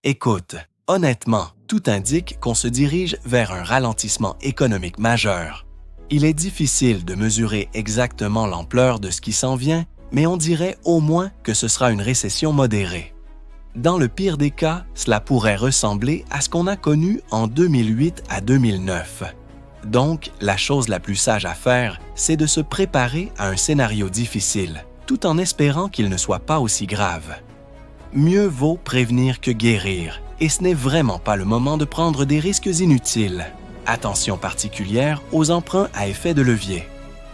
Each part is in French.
Écoute, honnêtement, tout indique qu'on se dirige vers un ralentissement économique majeur. Il est difficile de mesurer exactement l'ampleur de ce qui s'en vient, mais on dirait au moins que ce sera une récession modérée. Dans le pire des cas, cela pourrait ressembler à ce qu'on a connu en 2008 à 2009. Donc, la chose la plus sage à faire, c'est de se préparer à un scénario difficile, tout en espérant qu'il ne soit pas aussi grave. Mieux vaut prévenir que guérir, et ce n'est vraiment pas le moment de prendre des risques inutiles. Attention particulière aux emprunts à effet de levier.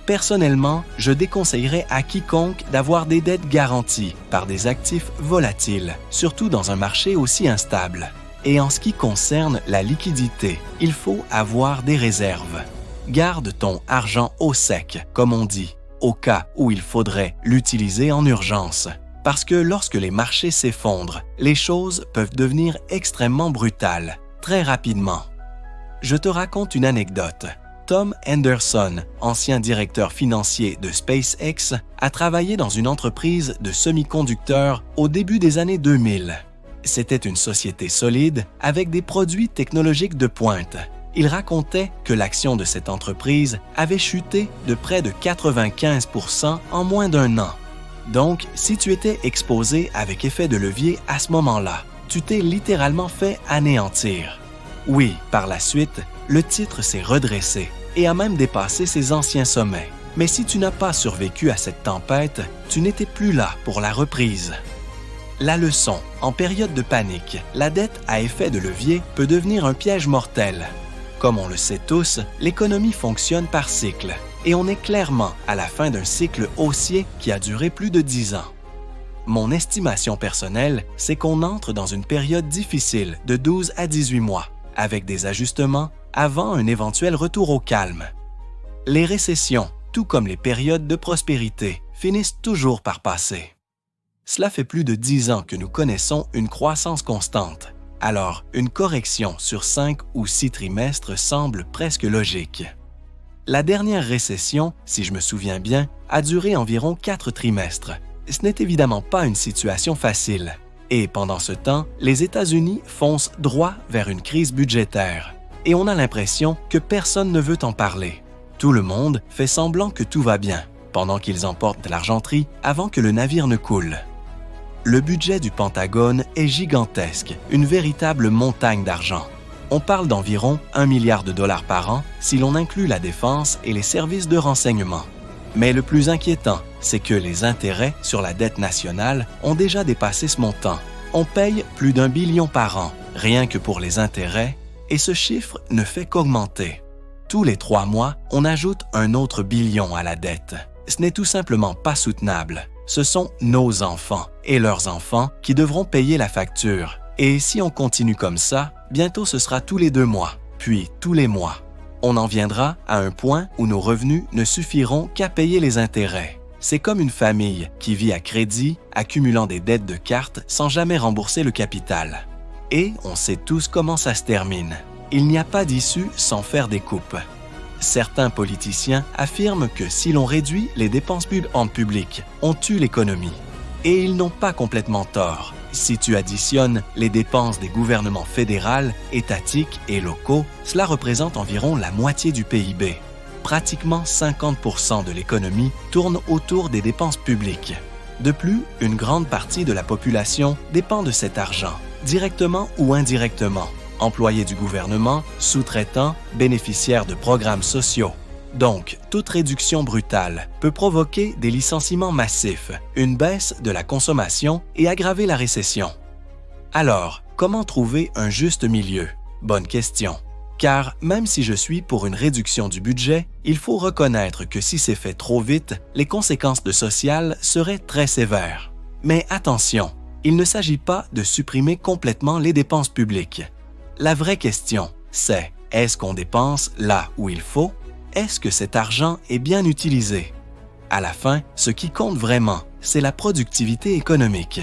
Personnellement, je déconseillerais à quiconque d'avoir des dettes garanties par des actifs volatiles, surtout dans un marché aussi instable. Et en ce qui concerne la liquidité, il faut avoir des réserves. Garde ton argent au sec, comme on dit, au cas où il faudrait l'utiliser en urgence. Parce que lorsque les marchés s'effondrent, les choses peuvent devenir extrêmement brutales, très rapidement. Je te raconte une anecdote. Tom Henderson, ancien directeur financier de SpaceX, a travaillé dans une entreprise de semi-conducteurs au début des années 2000. C'était une société solide avec des produits technologiques de pointe. Il racontait que l'action de cette entreprise avait chuté de près de 95% en moins d'un an. Donc, si tu étais exposé avec effet de levier à ce moment-là, tu t'es littéralement fait anéantir. Oui, par la suite, le titre s'est redressé et a même dépassé ses anciens sommets. Mais si tu n'as pas survécu à cette tempête, tu n'étais plus là pour la reprise. La leçon, en période de panique, la dette à effet de levier peut devenir un piège mortel. Comme on le sait tous, l'économie fonctionne par cycle. Et on est clairement à la fin d'un cycle haussier qui a duré plus de 10 ans. Mon estimation personnelle, c'est qu'on entre dans une période difficile de 12 à 18 mois, avec des ajustements avant un éventuel retour au calme. Les récessions, tout comme les périodes de prospérité, finissent toujours par passer. Cela fait plus de 10 ans que nous connaissons une croissance constante. Alors, une correction sur 5 ou 6 trimestres semble presque logique. La dernière récession, si je me souviens bien, a duré environ 4 trimestres. Ce n'est évidemment pas une situation facile. Et pendant ce temps, les États-Unis foncent droit vers une crise budgétaire. Et on a l'impression que personne ne veut en parler. Tout le monde fait semblant que tout va bien, pendant qu'ils emportent de l'argenterie avant que le navire ne coule. Le budget du Pentagone est gigantesque, une véritable montagne d'argent. On parle d'environ 1 milliard de dollars par an si l'on inclut la défense et les services de renseignement. Mais le plus inquiétant, c'est que les intérêts sur la dette nationale ont déjà dépassé ce montant. On paye plus d'1 billion par an, rien que pour les intérêts, et ce chiffre ne fait qu'augmenter. Tous les 3 mois, on ajoute un autre billion à la dette. Ce n'est tout simplement pas soutenable. Ce sont nos enfants et leurs enfants qui devront payer la facture. Et si on continue comme ça, bientôt ce sera tous les 2 mois, puis tous les mois. On en viendra à un point où nos revenus ne suffiront qu'à payer les intérêts. C'est comme une famille qui vit à crédit, accumulant des dettes de cartes sans jamais rembourser le capital. Et on sait tous comment ça se termine. Il n'y a pas d'issue sans faire des coupes. Certains politiciens affirment que si l'on réduit les dépenses publiques, on tue l'économie. Et ils n'ont pas complètement tort. Si tu additionnes les dépenses des gouvernements fédéral, étatiques et locaux, cela représente environ la moitié du PIB. Pratiquement 50% de l'économie tourne autour des dépenses publiques. De plus, une grande partie de la population dépend de cet argent, directement ou indirectement. Employés du gouvernement, sous-traitants, bénéficiaires de programmes sociaux. Donc, toute réduction brutale peut provoquer des licenciements massifs, une baisse de la consommation et aggraver la récession. Alors, comment trouver un juste milieu? Bonne question. Car même si je suis pour une réduction du budget, il faut reconnaître que si c'est fait trop vite, les conséquences de social seraient très sévères. Mais attention, il ne s'agit pas de supprimer complètement les dépenses publiques. La vraie question, c'est est-ce qu'on dépense là où il faut? Est-ce que cet argent est bien utilisé? À la fin, ce qui compte vraiment, c'est la productivité économique.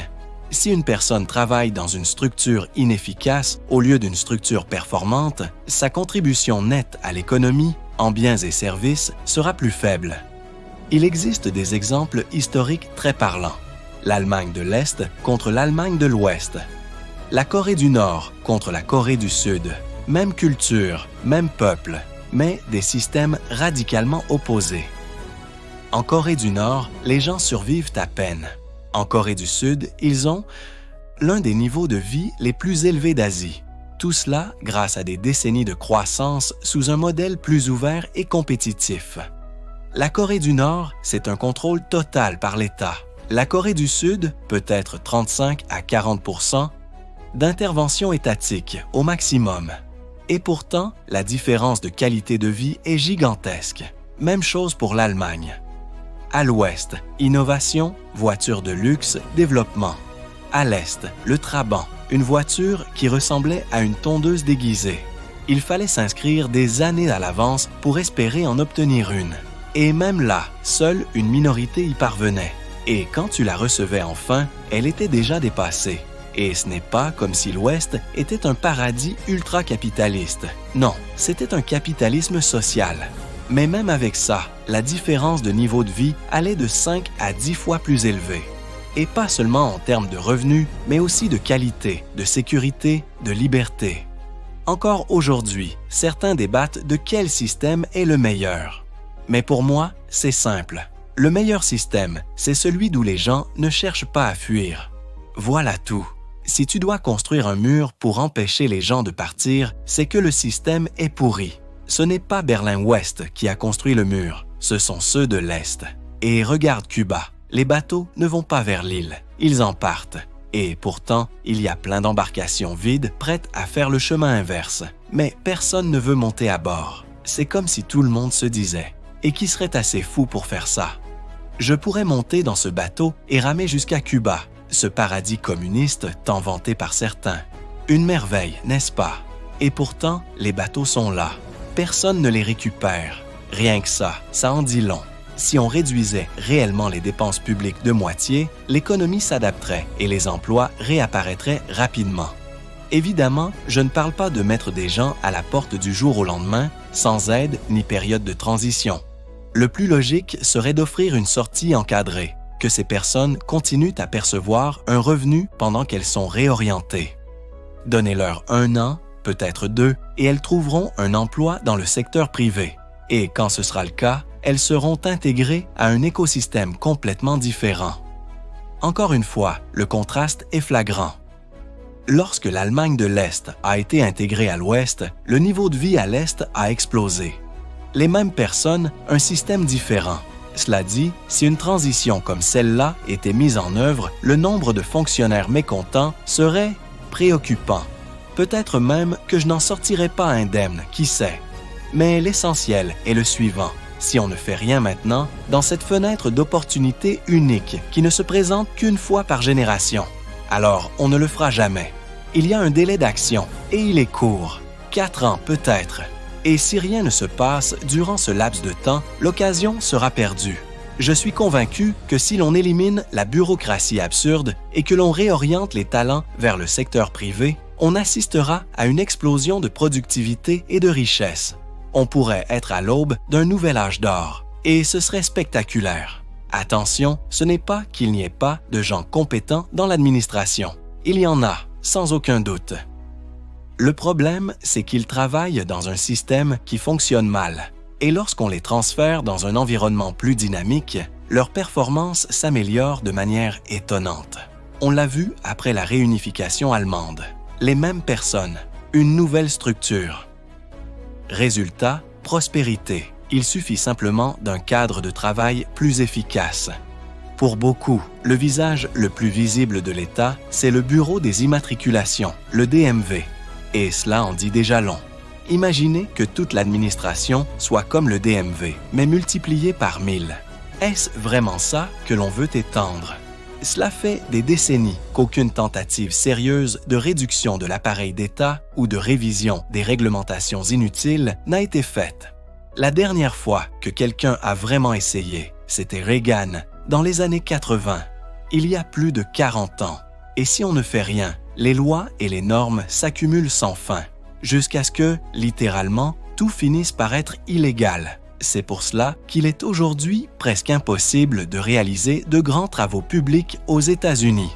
Si une personne travaille dans une structure inefficace au lieu d'une structure performante, sa contribution nette à l'économie, en biens et services, sera plus faible. Il existe des exemples historiques très parlants. L'Allemagne de l'Est contre l'Allemagne de l'Ouest. La Corée du Nord contre la Corée du Sud. Même culture, même peuple, mais des systèmes radicalement opposés. En Corée du Nord, les gens survivent à peine. En Corée du Sud, ils ont l'un des niveaux de vie les plus élevés d'Asie. Tout cela grâce à des décennies de croissance sous un modèle plus ouvert et compétitif. La Corée du Nord, c'est un contrôle total par l'État. La Corée du Sud, peut-être 35 à 40 % d'intervention étatique au maximum. Et pourtant, la différence de qualité de vie est gigantesque. Même chose pour l'Allemagne. À l'ouest, innovation, voitures de luxe, développement. À l'est, le Trabant, une voiture qui ressemblait à une tondeuse déguisée. Il fallait s'inscrire des années à l'avance pour espérer en obtenir une. Et même là, seule une minorité y parvenait. Et quand tu la recevais enfin, elle était déjà dépassée. Et ce n'est pas comme si l'Ouest était un paradis ultra-capitaliste. Non, c'était un capitalisme social. Mais même avec ça, la différence de niveau de vie allait de 5 à 10 fois plus élevée. Et pas seulement en termes de revenus, mais aussi de qualité, de sécurité, de liberté. Encore aujourd'hui, certains débattent de quel système est le meilleur. Mais pour moi, c'est simple. Le meilleur système, c'est celui d'où les gens ne cherchent pas à fuir. Voilà tout. Si tu dois construire un mur pour empêcher les gens de partir, c'est que le système est pourri. Ce n'est pas Berlin-Ouest qui a construit le mur, ce sont ceux de l'Est. Et regarde Cuba. Les bateaux ne vont pas vers l'île, ils en partent. Et pourtant, il y a plein d'embarcations vides prêtes à faire le chemin inverse. Mais personne ne veut monter à bord. C'est comme si tout le monde se disait « Et qui serait assez fou pour faire ça ?» Je pourrais monter dans ce bateau et ramer jusqu'à Cuba, ce paradis communiste tant vanté par certains. Une merveille, n'est-ce pas? Et pourtant, les bateaux sont là. Personne ne les récupère. Rien que ça en dit long. Si on réduisait réellement les dépenses publiques de moitié, l'économie s'adapterait et les emplois réapparaîtraient rapidement. Évidemment, je ne parle pas de mettre des gens à la porte du jour au lendemain, sans aide ni période de transition. Le plus logique serait d'offrir une sortie encadrée, que ces personnes continuent à percevoir un revenu pendant qu'elles sont réorientées. Donnez-leur 1 an, peut-être 2, et elles trouveront un emploi dans le secteur privé. Et quand ce sera le cas, elles seront intégrées à un écosystème complètement différent. Encore une fois, le contraste est flagrant. Lorsque l'Allemagne de l'Est a été intégrée à l'Ouest, le niveau de vie à l'Est a explosé. Les mêmes personnes, un système différent. Cela dit, si une transition comme celle-là était mise en œuvre, le nombre de fonctionnaires mécontents serait préoccupant. Peut-être même que je n'en sortirais pas indemne, qui sait. Mais l'essentiel est le suivant. Si on ne fait rien maintenant, dans cette fenêtre d'opportunité unique qui ne se présente qu'une fois par génération, alors on ne le fera jamais. Il y a un délai d'action et il est court, 4 ans peut-être. Et si rien ne se passe durant ce laps de temps, l'occasion sera perdue. Je suis convaincu que si l'on élimine la bureaucratie absurde et que l'on réoriente les talents vers le secteur privé, on assistera à une explosion de productivité et de richesse. On pourrait être à l'aube d'un nouvel âge d'or, et ce serait spectaculaire. Attention, ce n'est pas qu'il n'y ait pas de gens compétents dans l'administration. Il y en a, sans aucun doute. Le problème, c'est qu'ils travaillent dans un système qui fonctionne mal, et lorsqu'on les transfère dans un environnement plus dynamique, leur performance s'améliore de manière étonnante. On l'a vu après la réunification allemande. Les mêmes personnes, une nouvelle structure. Résultat, prospérité. Il suffit simplement d'un cadre de travail plus efficace. Pour beaucoup, le visage le plus visible de l'État, c'est le Bureau des immatriculations, le DMV. Et cela en dit déjà long. Imaginez que toute l'administration soit comme le DMV, mais multipliée par 1000. Est-ce vraiment ça que l'on veut étendre? Cela fait des décennies qu'aucune tentative sérieuse de réduction de l'appareil d'État ou de révision des réglementations inutiles n'a été faite. La dernière fois que quelqu'un a vraiment essayé, c'était Reagan, dans les années 80, il y a plus de 40 ans. Et si on ne fait rien, les lois et les normes s'accumulent sans fin, jusqu'à ce que, littéralement, tout finisse par être illégal. C'est pour cela qu'il est aujourd'hui presque impossible de réaliser de grands travaux publics aux États-Unis.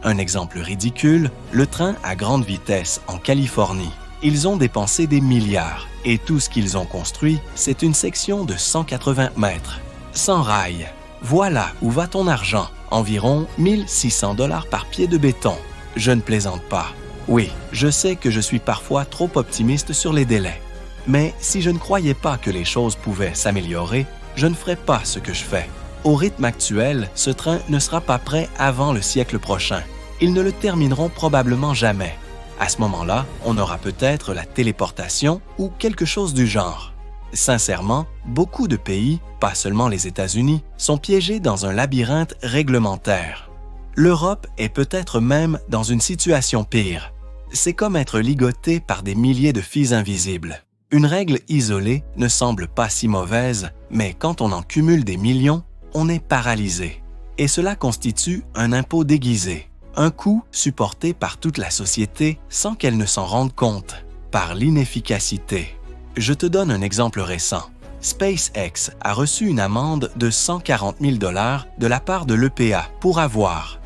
Un exemple ridicule, le train à grande vitesse en Californie. Ils ont dépensé des milliards et tout ce qu'ils ont construit, c'est une section de 180 mètres. Sans rail. Voilà où va ton argent, environ 1600 $ par pied de béton. Je ne plaisante pas. Oui, je sais que je suis parfois trop optimiste sur les délais. Mais si je ne croyais pas que les choses pouvaient s'améliorer, je ne ferais pas ce que je fais. Au rythme actuel, ce train ne sera pas prêt avant le siècle prochain. Ils ne le termineront probablement jamais. À ce moment-là, on aura peut-être la téléportation ou quelque chose du genre. Sincèrement, beaucoup de pays, pas seulement les États-Unis, sont piégés dans un labyrinthe réglementaire. L'Europe est peut-être même dans une situation pire. C'est comme être ligoté par des milliers de fils invisibles. Une règle isolée ne semble pas si mauvaise, mais quand on en cumule des millions, on est paralysé. Et cela constitue un impôt déguisé, un coût supporté par toute la société sans qu'elle ne s'en rende compte, par l'inefficacité. Je te donne un exemple récent. SpaceX a reçu une amende de 140 000 $ de la part de l'EPA pour avoir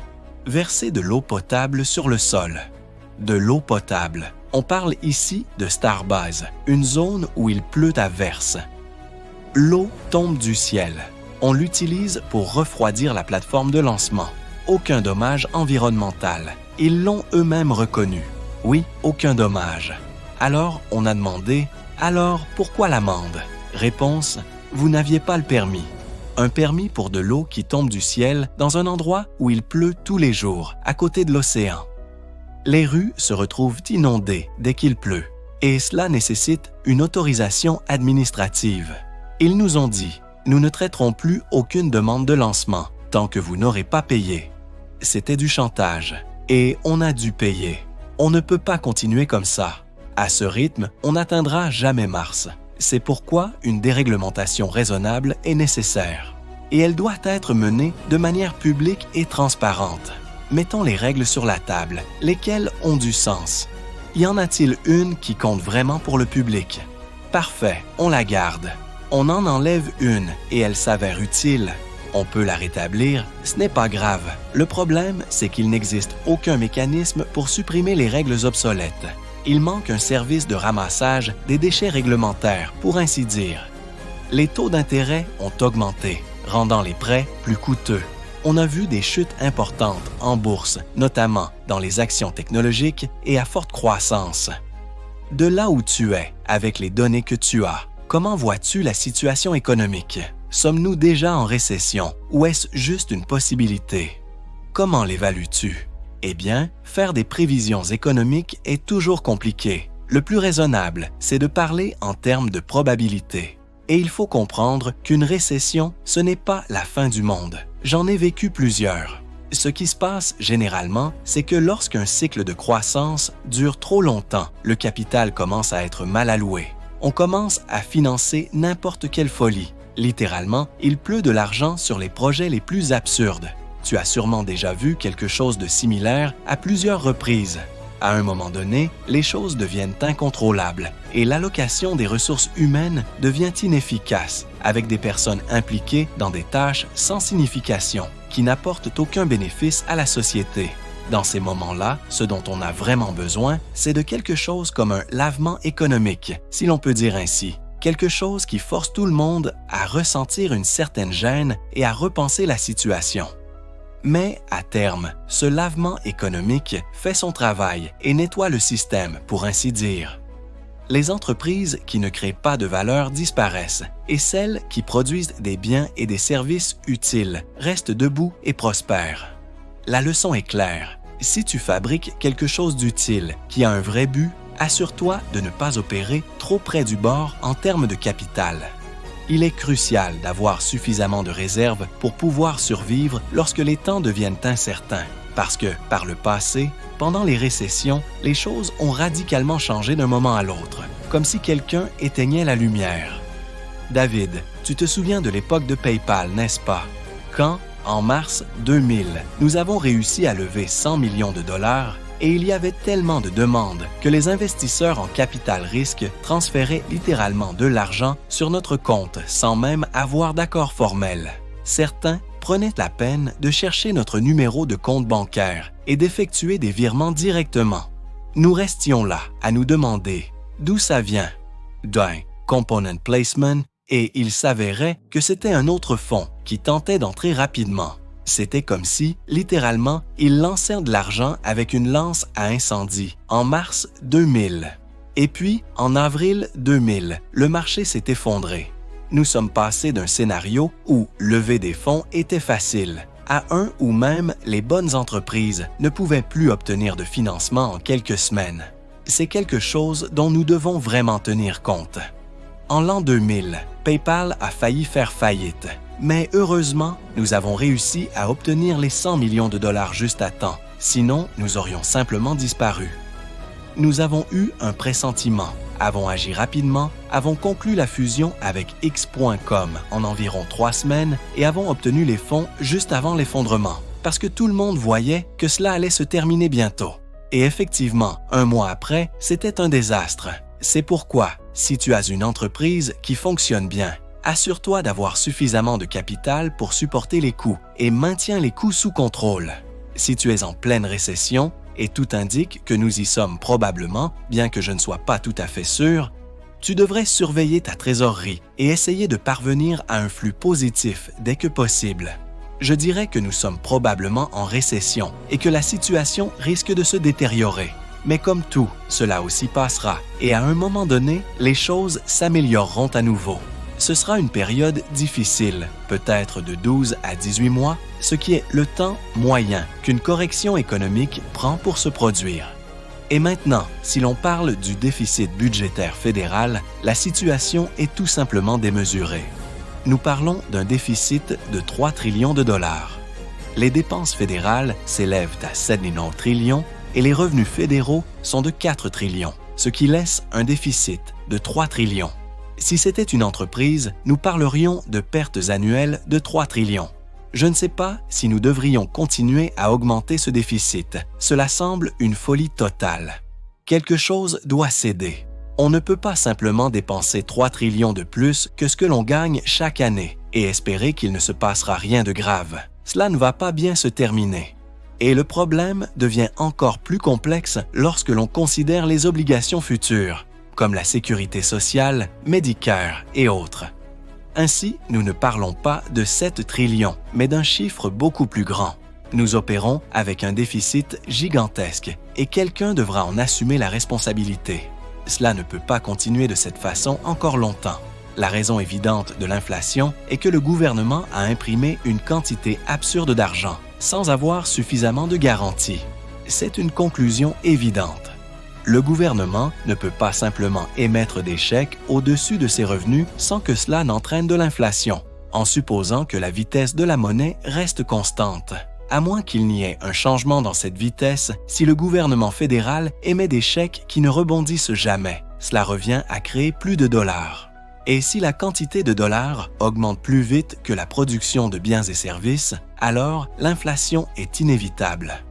versé de l'eau potable sur le sol. De l'eau potable. On parle ici de Starbase, une zone où il pleut à verse. L'eau tombe du ciel. On l'utilise pour refroidir la plateforme de lancement. Aucun dommage environnemental. Ils l'ont eux-mêmes reconnu. Oui, aucun dommage. Alors, on a demandé, alors pourquoi l'amende? Réponse, vous n'aviez pas le permis. Un permis pour de l'eau qui tombe du ciel dans un endroit où il pleut tous les jours, à côté de l'océan. Les rues se retrouvent inondées dès qu'il pleut, et cela nécessite une autorisation administrative. Ils nous ont dit, nous ne traiterons plus aucune demande de lancement tant que vous n'aurez pas payé. C'était du chantage, et on a dû payer. On ne peut pas continuer comme ça. À ce rythme, on n'atteindra jamais Mars. C'est pourquoi une déréglementation raisonnable est nécessaire. Et elle doit être menée de manière publique et transparente. Mettons les règles sur la table, lesquelles ont du sens. Y en a-t-il une qui compte vraiment pour le public? Parfait, on la garde. On en enlève une et elle s'avère utile. On peut la rétablir, ce n'est pas grave. Le problème, c'est qu'il n'existe aucun mécanisme pour supprimer les règles obsolètes. Il manque un service de ramassage des déchets réglementaires, pour ainsi dire. Les taux d'intérêt ont augmenté, rendant les prêts plus coûteux. On a vu des chutes importantes en bourse, notamment dans les actions technologiques et à forte croissance. De là où tu es, avec les données que tu as, comment vois-tu la situation économique? Sommes-nous déjà en récession ou est-ce juste une possibilité? Comment l'évalues-tu? Eh bien, faire des prévisions économiques est toujours compliqué. Le plus raisonnable, c'est de parler en termes de probabilité. Et il faut comprendre qu'une récession, ce n'est pas la fin du monde. J'en ai vécu plusieurs. Ce qui se passe généralement, c'est que lorsqu'un cycle de croissance dure trop longtemps, le capital commence à être mal alloué. On commence à financer n'importe quelle folie. Littéralement, il pleut de l'argent sur les projets les plus absurdes. Tu as sûrement déjà vu quelque chose de similaire à plusieurs reprises. À un moment donné, les choses deviennent incontrôlables et l'allocation des ressources humaines devient inefficace, avec des personnes impliquées dans des tâches sans signification, qui n'apportent aucun bénéfice à la société. Dans ces moments-là, ce dont on a vraiment besoin, c'est de quelque chose comme un lavement économique, si l'on peut dire ainsi. Quelque chose qui force tout le monde à ressentir une certaine gêne et à repenser la situation. Mais, à terme, ce lavement économique fait son travail et nettoie le système, pour ainsi dire. Les entreprises qui ne créent pas de valeur disparaissent et celles qui produisent des biens et des services utiles restent debout et prospèrent. La leçon est claire. Si tu fabriques quelque chose d'utile qui a un vrai but, assure-toi de ne pas opérer trop près du bord en termes de capital. Il est crucial d'avoir suffisamment de réserves pour pouvoir survivre lorsque les temps deviennent incertains, parce que, par le passé, pendant les récessions, les choses ont radicalement changé d'un moment à l'autre, comme si quelqu'un éteignait la lumière. David, tu te souviens de l'époque de PayPal, n'est-ce pas? Quand, en mars 2000, nous avons réussi à lever 100 millions de dollars, et il y avait tellement de demandes que les investisseurs en capital risque transféraient littéralement de l'argent sur notre compte sans même avoir d'accord formel. Certains prenait la peine de chercher notre numéro de compte bancaire et d'effectuer des virements directement. Nous restions là à nous demander d'où ça vient, d'un component placement, et il s'avérait que c'était un autre fonds qui tentait d'entrer rapidement. C'était comme si, littéralement, ils lancèrent de l'argent avec une lance à incendie en mars 2000. Et puis, en avril 2000, le marché s'est effondré. Nous sommes passés d'un scénario où lever des fonds était facile à un où même les bonnes entreprises ne pouvaient plus obtenir de financement en quelques semaines. C'est quelque chose dont nous devons vraiment tenir compte. En l'an 2000, PayPal a failli faire faillite, mais heureusement, nous avons réussi à obtenir les 100 millions de dollars juste à temps, sinon nous aurions simplement disparu. Nous avons eu un pressentiment, avons agi rapidement, avons conclu la fusion avec X.com en environ 3 semaines et avons obtenu les fonds juste avant l'effondrement, parce que tout le monde voyait que cela allait se terminer bientôt. Et effectivement, 1 mois après, c'était un désastre. C'est pourquoi, si tu as une entreprise qui fonctionne bien, assure-toi d'avoir suffisamment de capital pour supporter les coûts et maintiens les coûts sous contrôle. Si tu es en pleine récession, et tout indique que nous y sommes probablement, bien que je ne sois pas tout à fait sûr, tu devrais surveiller ta trésorerie et essayer de parvenir à un flux positif dès que possible. Je dirais que nous sommes probablement en récession et que la situation risque de se détériorer. Mais comme tout, cela aussi passera et à un moment donné, les choses s'amélioreront à nouveau. Ce sera une période difficile, peut-être de 12 à 18 mois, ce qui est le temps moyen qu'une correction économique prend pour se produire. Et maintenant, si l'on parle du déficit budgétaire fédéral, la situation est tout simplement démesurée. Nous parlons d'un déficit de 3 trillions de dollars. Les dépenses fédérales s'élèvent à 7,9 trillions et les revenus fédéraux sont de 4 trillions, ce qui laisse un déficit de 3 trillions. Si c'était une entreprise, nous parlerions de pertes annuelles de 3 trillions. Je ne sais pas si nous devrions continuer à augmenter ce déficit. Cela semble une folie totale. Quelque chose doit céder. On ne peut pas simplement dépenser 3 trillions de plus que ce que l'on gagne chaque année et espérer qu'il ne se passera rien de grave. Cela ne va pas bien se terminer. Et le problème devient encore plus complexe lorsque l'on considère les obligations futures, comme la sécurité sociale, Medicare et autres. Ainsi, nous ne parlons pas de 7 trillions, mais d'un chiffre beaucoup plus grand. Nous opérons avec un déficit gigantesque et quelqu'un devra en assumer la responsabilité. Cela ne peut pas continuer de cette façon encore longtemps. La raison évidente de l'inflation est que le gouvernement a imprimé une quantité absurde d'argent, sans avoir suffisamment de garanties. C'est une conclusion évidente. Le gouvernement ne peut pas simplement émettre des chèques au-dessus de ses revenus sans que cela n'entraîne de l'inflation, en supposant que la vitesse de la monnaie reste constante. À moins qu'il n'y ait un changement dans cette vitesse, si le gouvernement fédéral émet des chèques qui ne rebondissent jamais, cela revient à créer plus de dollars. Et si la quantité de dollars augmente plus vite que la production de biens et services, alors l'inflation est inévitable.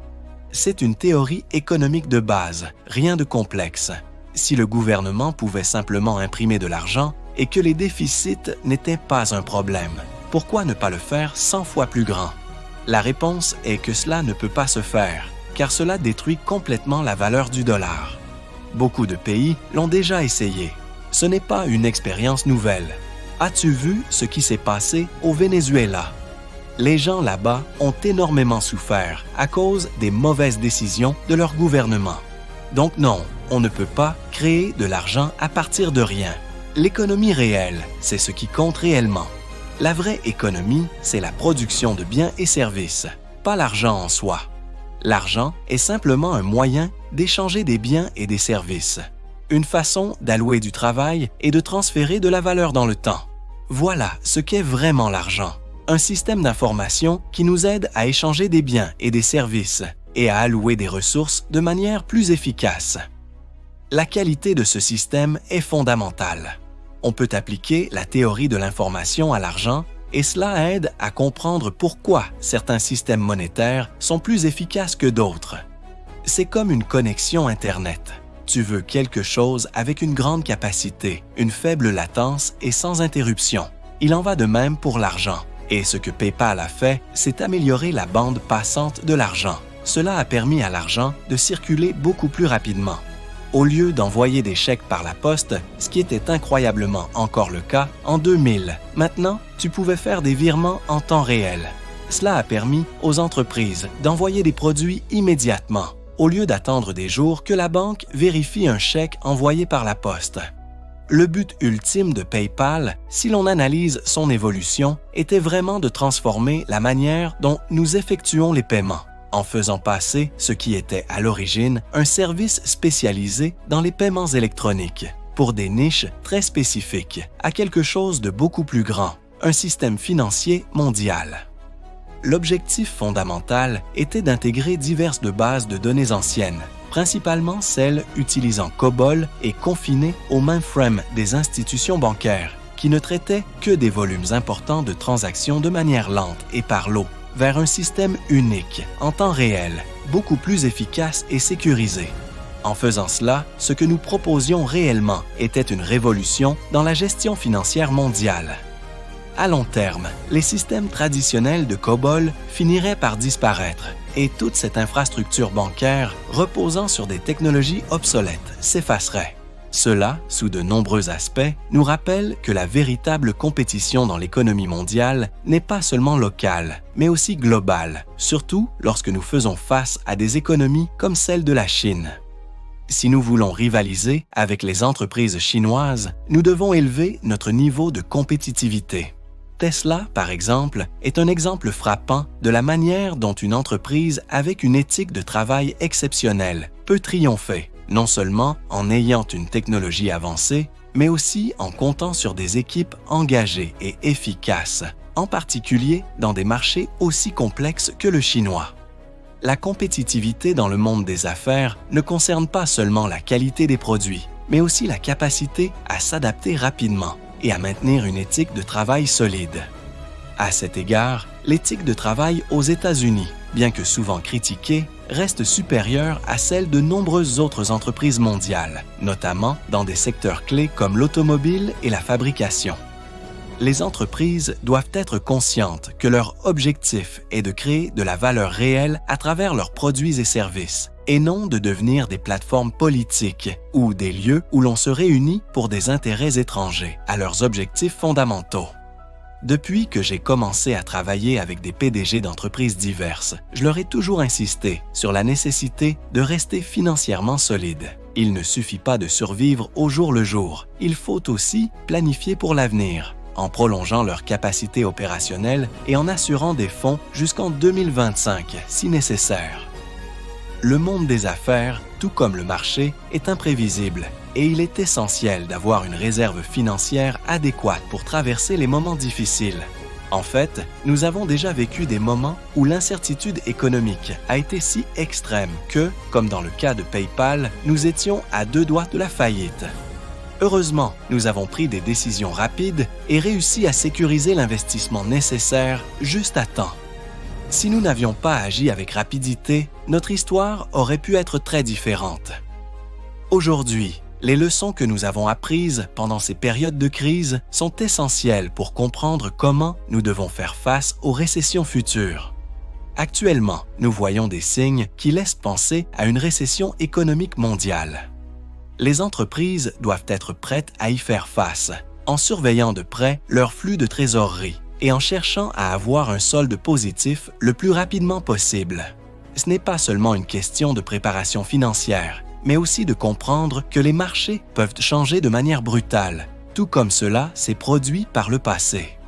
C'est une théorie économique de base, rien de complexe. Si le gouvernement pouvait simplement imprimer de l'argent et que les déficits n'étaient pas un problème, pourquoi ne pas le faire 100 fois plus grand? La réponse est que cela ne peut pas se faire, car cela détruit complètement la valeur du dollar. Beaucoup de pays l'ont déjà essayé. Ce n'est pas une expérience nouvelle. As-tu vu ce qui s'est passé au Venezuela? Les gens là-bas ont énormément souffert à cause des mauvaises décisions de leur gouvernement. Donc non, on ne peut pas créer de l'argent à partir de rien. L'économie réelle, c'est ce qui compte réellement. La vraie économie, c'est la production de biens et services, pas l'argent en soi. L'argent est simplement un moyen d'échanger des biens et des services, une façon d'allouer du travail et de transférer de la valeur dans le temps. Voilà ce qu'est vraiment l'argent. Un système d'information qui nous aide à échanger des biens et des services et à allouer des ressources de manière plus efficace. La qualité de ce système est fondamentale. On peut appliquer la théorie de l'information à l'argent et cela aide à comprendre pourquoi certains systèmes monétaires sont plus efficaces que d'autres. C'est comme une connexion Internet. Tu veux quelque chose avec une grande capacité, une faible latence et sans interruption. Il en va de même pour l'argent. Et ce que PayPal a fait, c'est améliorer la bande passante de l'argent. Cela a permis à l'argent de circuler beaucoup plus rapidement. Au lieu d'envoyer des chèques par la poste, ce qui était incroyablement encore le cas en 2000, maintenant, tu pouvais faire des virements en temps réel. Cela a permis aux entreprises d'envoyer des produits immédiatement, au lieu d'attendre des jours que la banque vérifie un chèque envoyé par la poste. Le but ultime de PayPal, si l'on analyse son évolution, était vraiment de transformer la manière dont nous effectuons les paiements, en faisant passer ce qui était à l'origine un service spécialisé dans les paiements électroniques, pour des niches très spécifiques, à quelque chose de beaucoup plus grand, un système financier mondial. L'objectif fondamental était d'intégrer diverses bases de données anciennes, principalement celles utilisant COBOL et confinées au mainframe des institutions bancaires, qui ne traitaient que des volumes importants de transactions de manière lente et par lot, vers un système unique, en temps réel, beaucoup plus efficace et sécurisé. En faisant cela, ce que nous proposions réellement était une révolution dans la gestion financière mondiale. À long terme, les systèmes traditionnels de COBOL finiraient par disparaître et toute cette infrastructure bancaire reposant sur des technologies obsolètes s'effacerait. Cela, sous de nombreux aspects, nous rappelle que la véritable compétition dans l'économie mondiale n'est pas seulement locale, mais aussi globale, surtout lorsque nous faisons face à des économies comme celle de la Chine. Si nous voulons rivaliser avec les entreprises chinoises, nous devons élever notre niveau de compétitivité. Tesla, par exemple, est un exemple frappant de la manière dont une entreprise avec une éthique de travail exceptionnelle peut triompher, non seulement en ayant une technologie avancée, mais aussi en comptant sur des équipes engagées et efficaces, en particulier dans des marchés aussi complexes que le chinois. La compétitivité dans le monde des affaires ne concerne pas seulement la qualité des produits, mais aussi la capacité à s'adapter rapidement et à maintenir une éthique de travail solide. À cet égard, l'éthique de travail aux États-Unis, bien que souvent critiquée, reste supérieure à celle de nombreuses autres entreprises mondiales, notamment dans des secteurs clés comme l'automobile et la fabrication. Les entreprises doivent être conscientes que leur objectif est de créer de la valeur réelle à travers leurs produits et services, et non de devenir des plateformes politiques ou des lieux où l'on se réunit pour des intérêts étrangers à leurs objectifs fondamentaux. Depuis que j'ai commencé à travailler avec des PDG d'entreprises diverses, je leur ai toujours insisté sur la nécessité de rester financièrement solide. Il ne suffit pas de survivre au jour le jour, il faut aussi planifier pour l'avenir, en prolongeant leur capacité opérationnelle et en assurant des fonds jusqu'en 2025 si nécessaire. Le monde des affaires, tout comme le marché, est imprévisible et il est essentiel d'avoir une réserve financière adéquate pour traverser les moments difficiles. En fait, nous avons déjà vécu des moments où l'incertitude économique a été si extrême que, comme dans le cas de PayPal, nous étions à 2 doigts de la faillite. Heureusement, nous avons pris des décisions rapides et réussi à sécuriser l'investissement nécessaire juste à temps. Si nous n'avions pas agi avec rapidité, notre histoire aurait pu être très différente. Aujourd'hui, les leçons que nous avons apprises pendant ces périodes de crise sont essentielles pour comprendre comment nous devons faire face aux récessions futures. Actuellement, nous voyons des signes qui laissent penser à une récession économique mondiale. Les entreprises doivent être prêtes à y faire face, en surveillant de près leur flux de trésorerie et en cherchant à avoir un solde positif le plus rapidement possible. Ce n'est pas seulement une question de préparation financière, mais aussi de comprendre que les marchés peuvent changer de manière brutale, tout comme cela s'est produit par le passé.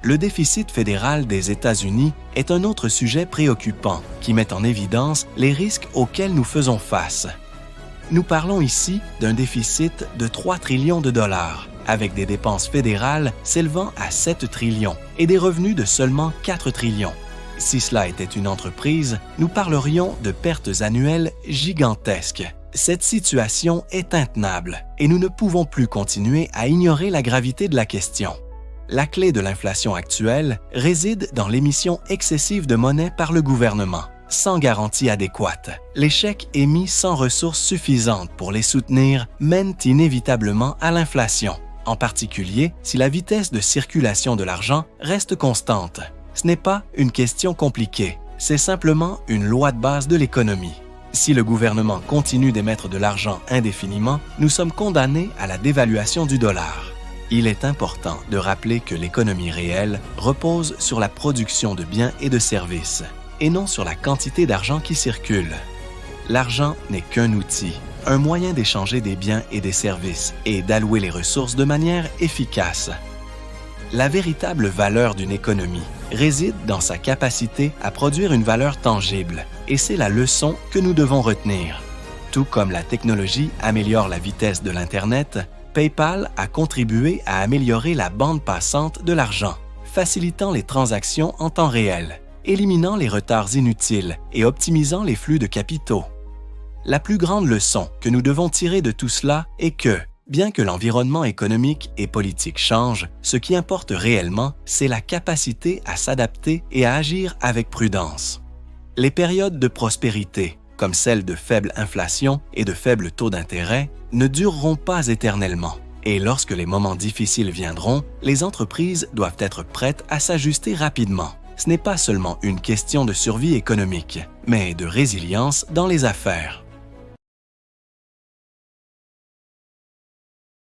Le déficit fédéral des États-Unis est un autre sujet préoccupant qui met en évidence les risques auxquels nous faisons face. Nous parlons ici d'un déficit de 3 trillions de dollars, avec des dépenses fédérales s'élevant à 7 trillions et des revenus de seulement 4 trillions. Si cela était une entreprise, nous parlerions de pertes annuelles gigantesques. Cette situation est intenable et nous ne pouvons plus continuer à ignorer la gravité de la question. La clé de l'inflation actuelle réside dans l'émission excessive de monnaie par le gouvernement, sans garantie adéquate. Les chèques émis sans ressources suffisantes pour les soutenir mènent inévitablement à l'inflation. en particulier si la vitesse de circulation de l'argent reste constante. Ce n'est pas une question compliquée, c'est simplement une loi de base de l'économie. Si le gouvernement continue d'émettre de l'argent indéfiniment, nous sommes condamnés à la dévaluation du dollar. Il est important de rappeler que l'économie réelle repose sur la production de biens et de services, et non sur la quantité d'argent qui circule. L'argent n'est qu'un outil, un moyen d'échanger des biens et des services et d'allouer les ressources de manière efficace. La véritable valeur d'une économie réside dans sa capacité à produire une valeur tangible, et c'est la leçon que nous devons retenir. Tout comme la technologie améliore la vitesse de l'Internet, PayPal a contribué à améliorer la bande passante de l'argent, facilitant les transactions en temps réel, éliminant les retards inutiles et optimisant les flux de capitaux. La plus grande leçon que nous devons tirer de tout cela est que, bien que l'environnement économique et politique change, ce qui importe réellement, c'est la capacité à s'adapter et à agir avec prudence. Les périodes de prospérité, comme celles de faible inflation et de faible taux d'intérêt, ne dureront pas éternellement. Et lorsque les moments difficiles viendront, les entreprises doivent être prêtes à s'ajuster rapidement. Ce n'est pas seulement une question de survie économique, mais de résilience dans les affaires.